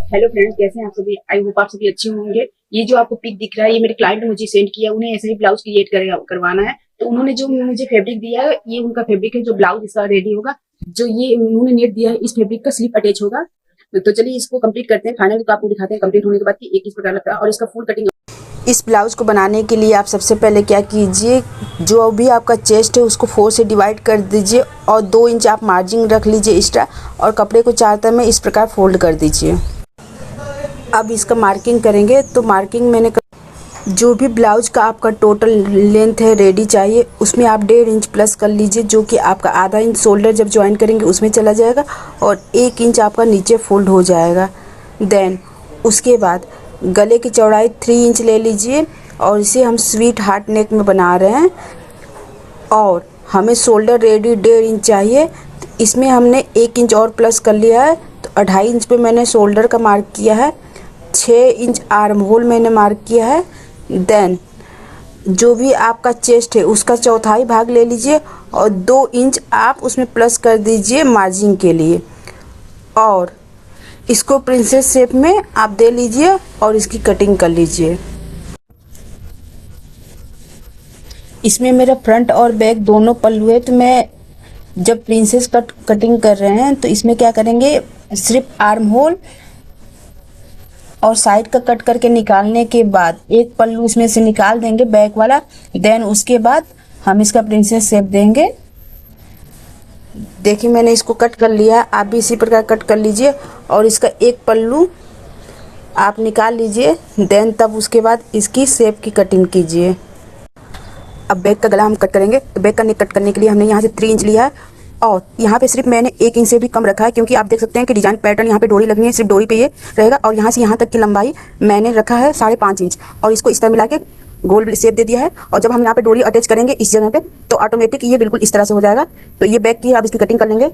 Hello friends, कैसे हैं आप सभी। आई होप आप सभी अच्छे होंगे। ये जो आपको पिक दिख रहा है, ये मेरे क्लाइंट ने मुझे सेंड किया। उन्हें ऐसे ही ब्लाउज क्रिएट करवाना है, तो उन्होंने जो मुझे फैब्रिक दिया है, ये उनका फैब्रिक है जो ब्लाउज इसका रेडी होगा। जो ये उन्होंने नेट दिया है, इस फैब्रिक का स्लीप अटैच होगा। तो चलिए इसको कंप्लीट करते हैं। फाइनल तो आपको दिखाते हैं कंप्लीट होने के बाद कि एक किस प्रकार लगता है और इसका फुल कटिंग। इस ब्लाउज को बनाने के लिए आप सबसे पहले क्या कीजिए, जो भी आपका चेस्ट है उसको 4 से डिवाइड कर दीजिए और 2 इंच आप मार्जिन रख लीजिए एक्स्ट्रा, और कपड़े को 4 तह में इस प्रकार फोल्ड कर दीजिए। अब इसका मार्किंग करेंगे, तो मार्किंग मैंने जो भी ब्लाउज का आपका टोटल लेंथ है रेडी चाहिए, उसमें आप 1.5 इंच प्लस कर लीजिए, जो कि आपका आधा इंच शोल्डर जब ज्वाइन करेंगे उसमें चला जाएगा और 1 इंच आपका नीचे फोल्ड हो जाएगा। देन उसके बाद गले की चौड़ाई 3 इंच ले लीजिए और इसे हम स्वीट हार्ट नेक में बना रहे हैं और हमें शोल्डर रेडी 1.5 इंच चाहिए। तो इसमें हमने 1 इंच और प्लस कर लिया है, तो 2.5 इंच पे मैंने शोल्डर का मार्क किया है, 6 इंच आर्म होल मैंने मार्क किया है। देन जो भी आपका चेस्ट है उसका चौथाई भाग ले लीजिए और 2 इंच आप उसमें प्लस कर दीजिए मार्जिन के लिए, और इसको प्रिंसेस शेप में आप दे लीजिए और इसकी कटिंग कर लीजिए। इसमें मेरा फ्रंट और बैक दोनों पल्लू है, तो मैं जब प्रिंसेस कटिंग कर रहे हैं तो इसमें क्या करेंगे, सिर्फ आर्म होल और साइड का कट करके निकालने के बाद एक पल्लू इसमें से निकाल देंगे बैक वाला। देन उसके बाद हम इसका प्रिंसेस शेप देंगे। देखिए मैंने इसको कट कर लिया, आप भी इसी प्रकार कट कर लीजिए और इसका एक पल्लू आप निकाल लीजिए। देन तब उसके बाद इसकी शेप की कटिंग कीजिए। अब बैक का गला हम कट करेंगे, तो बैक का नेक कट करने के लिए हमने यहाँ से 3 इंच लिया है और यहाँ पे सिर्फ मैंने 1 इंच से भी कम रखा है, क्योंकि आप देख सकते हैं कि डिजाइन पैटर्न यहाँ पे डोरी लगनी है, सिर्फ डोरी पे ये रहेगा। और यहाँ से यहाँ तक की लंबाई मैंने रखा है 5.5 इंच और इसको इस तरह मिला के गोल शेप दे दिया है। और जब हम यहाँ पे डोरी अटैच करेंगे इस जगह पे, तो ऑटोमेटिक ये बिल्कुल इस तरह से हो जाएगा। तो ये बैक की अब इसकी कटिंग कर लेंगे।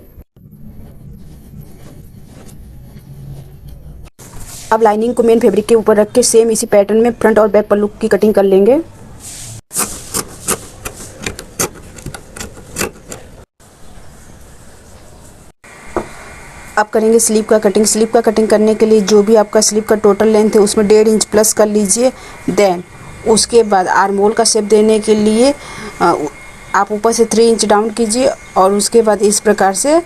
अब लाइनिंग को मेन फैब्रिक के ऊपर रख के सेम इसी पैटर्न में फ्रंट और बैक पल्लू की कटिंग कर लेंगे। अब करेंगे स्लीव का कटिंग। स्लीव का कटिंग करने के लिए जो भी आपका स्लीव का टोटल लेंथ है उसमें 1.5 इंच प्लस कर लीजिए। देन उसके बाद आर्म होल का शेप देने के लिए आप ऊपर से 3 इंच डाउन कीजिए और उसके बाद इस प्रकार से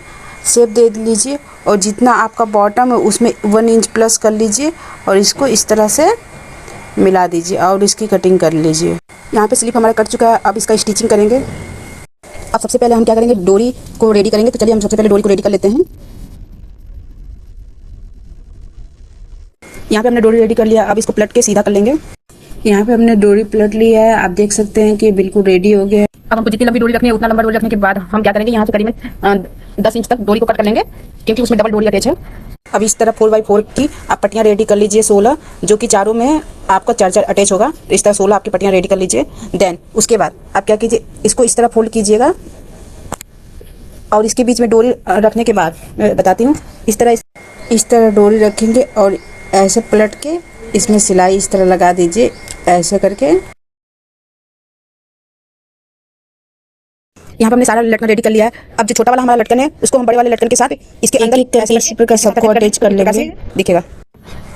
शेप दे लीजिए और जितना आपका बॉटम है उसमें 1 इंच प्लस कर लीजिए और इसको इस तरह से मिला दीजिए और इसकी कटिंग कर लीजिए। यहाँ पे स्लीव हमारा कट चुका है, अब इसका स्टिचिंग करेंगे। अब सबसे पहले हम क्या करेंगे, डोरी को रेडी करेंगे। तो चलिए हम सबसे पहले डोरी को रेडी कर लेते हैं। यहाँ पे हमने डोरी रेडी कर लिया, अब इसको पलट के सीधा कर लेंगे। यहाँ पे हमने डोरी पलट लिया है, आप देख सकते हैं कि बिल्कुल रेडी हो गया है। अब हमको जितनी लंबी डोरी रखनी है उतना लंबा डोरी रखने के बाद हम क्या करेंगे, यहाँ से करीब 10 इंच तक डोरी को कट कर लेंगे, क्योंकि उसमें डबल डोरी अटैच है। अब इस तरह 4x4 की आप पट्टियाँ रेडी कर लीजिए 16, जो कि चारों में आपका 4-4 अटैच होगा। तो इस तरह 16 आपकी पट्टियाँ रेडी कर लीजिए। देन उसके बाद आप क्या कीजिए, इसको इस तरह फोल्ड कीजिएगा और इसके बीच में डोरी रखने के बाद मैं बताती हूँ, इस तरह डोरी रखेंगे और ऐसे पलट के इसमें सिलाई इस तरह लगा दीजिए, ऐसे करके। यहाँ पर हमने सारा लटकन रेडी कर लिया है। अब जो छोटा वाला हमारा लटकन है उसको हम बड़े वाले लटकन के साथ इसके अंदर सबको अटैच कर लेंगे, दिखेगा।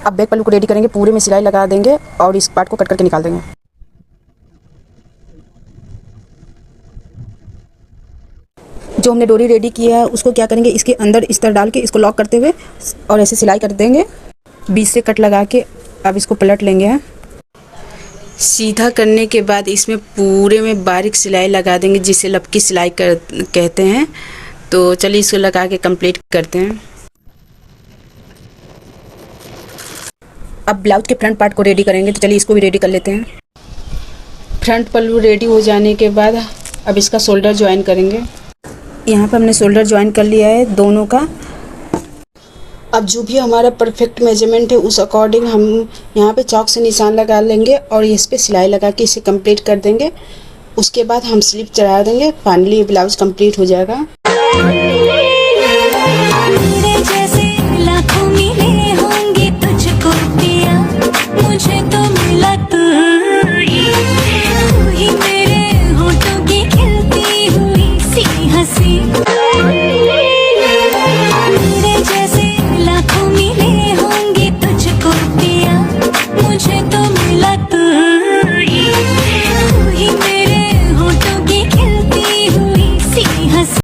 अब बैक पल्लू को रेडी करेंगे, पूरे में सिलाई लगा देंगे और इस पार्ट को कट करके निकाल देंगे। जो हमने डोरी रेडी किया है उसको क्या करेंगे, इसके अंदर इस तरह डाल के इसको लॉक करते हुए और ऐसे सिलाई कर देंगे, बीच से कट लगा के। अब इसको पलट लेंगे। सीधा करने के बाद इसमें पूरे में बारीक सिलाई लगा देंगे, जिसे लपकी सिलाई कहते हैं। तो चलिए इसको लगा के कंप्लीट करते हैं। अब ब्लाउज के फ्रंट पार्ट को रेडी करेंगे, तो चलिए इसको भी रेडी कर लेते हैं। फ्रंट पल्लू रेडी हो जाने के बाद अब इसका शोल्डर ज्वाइन करेंगे। यहाँ पर हमने शोल्डर ज्वाइन कर लिया है दोनों का। अब जो भी हमारा परफेक्ट मेजरमेंट है उस अकॉर्डिंग हम यहाँ पे चौक से निशान लगा लेंगे और इस पे सिलाई लगा के इसे कंप्लीट कर देंगे। उसके बाद हम स्लीव चढ़ा देंगे। फाइनली ब्लाउज कंप्लीट हो जाएगा।